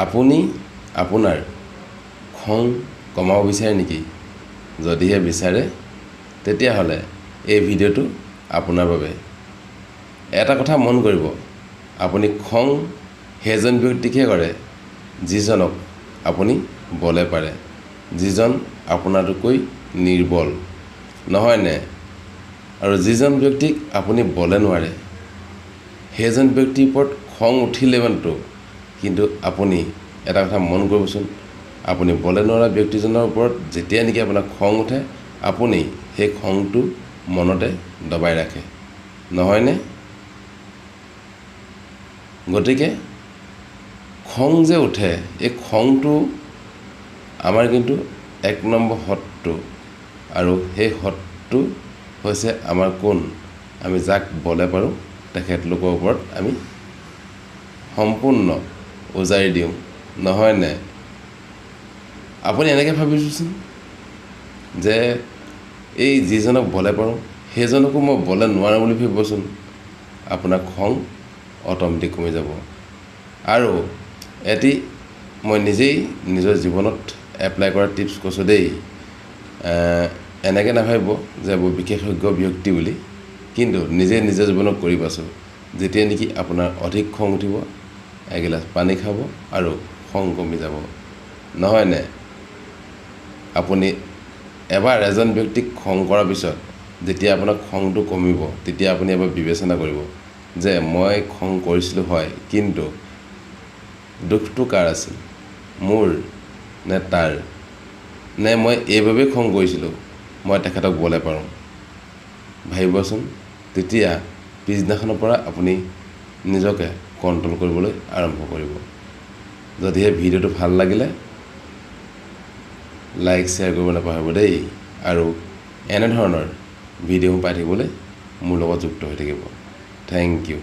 আপুনি আপোনাৰ খং কমাব বিচাৰে নেকি? যদিহে বিচাৰে তেতিয়াহ'লে এই ভিডিঅ'টো আপোনাৰ বাবে। এটা কথা মন কৰিব, আপুনি খং সেইজন ব্যক্তিকহে কৰে যিজনক আপুনি বলে পাৰে, যিজন আপোনাতকৈ নিৰ্বল, নহয়নে? আৰু যিজন ব্যক্তিক আপুনি বলে নোৱাৰে সেইজন ব্যক্তিৰ ওপৰত খং উঠিলে মাত্ৰ কিন্তু আপুনি এটা কথা মন কৰিবচোন, আপুনি বলে নোৱাৰা ব্যক্তিজনৰ ওপৰত যেতিয়া নেকি আপোনাৰ খং উঠে আপুনি সেই খংটো মনতে দবাই ৰাখে, নহয়নে? গতিকে খং যে উঠে এই খংটো আমাৰ কিন্তু 1 নম্বৰ শত্ৰু, আৰু সেই শত্ৰু হৈছে আমাৰ কোন? আমি যাক বলে পাৰোঁ তেখেতলোকৰ ওপৰত আমি সম্পূৰ্ণ উজাৰি দিওঁ, নহয়নে? আপুনি এনেকৈ ভাবিছোঁচোন যে এই যিজনক বলে পাৰোঁ সেইজনকো মই বলে নোৱাৰোঁ বুলি ভাবিবচোন, আপোনাৰ খং অট'মেটিক কমি যাব। আৰু এটি মই নিজেই নিজৰ জীৱনত এপ্লাই কৰা টিপছ কৈছোঁ দেই। এনেকৈ নাভাবিব যে বৰ বিশেষজ্ঞ ব্যক্তি বুলি, কিন্তু নিজে নিজৰ জীৱনত কৰি পাইছোঁ। যেতিয়া নেকি আপোনাৰ অধিক খং উঠিব এগিলাচ পানী খাব আৰু খং কমি যাব, নহয়নে? আপুনি এবাৰ এজন ব্যক্তিক খং কৰাৰ পিছত যেতিয়া আপোনাৰ খংটো কমিব তেতিয়া আপুনি এবাৰ বিবেচনা কৰিব যে মই খং কৰিছিলোঁ হয়, কিন্তু দুখটো কাৰ আছিল, মোৰ নে তাৰ? নে মই এইবাবেই খং কৰিছিলোঁ মই তেখেতক বলে পাৰোঁ? ভাবিবচোন, তেতিয়া পিছদিনাখনৰ পৰা আপুনি নিজকে কণ্ট্ৰল কৰিবলৈ আৰম্ভ কৰিব। যদিহে ভিডিঅ'টো ভাল লাগিলে লাইক শ্বেয়াৰ কৰিব নাপাহৰিব দেই, আৰু এনেধৰণৰ ভিডিঅ' পাই থাকিবলৈ মোৰ লগত যুক্ত হৈ থাকিব। Thank U.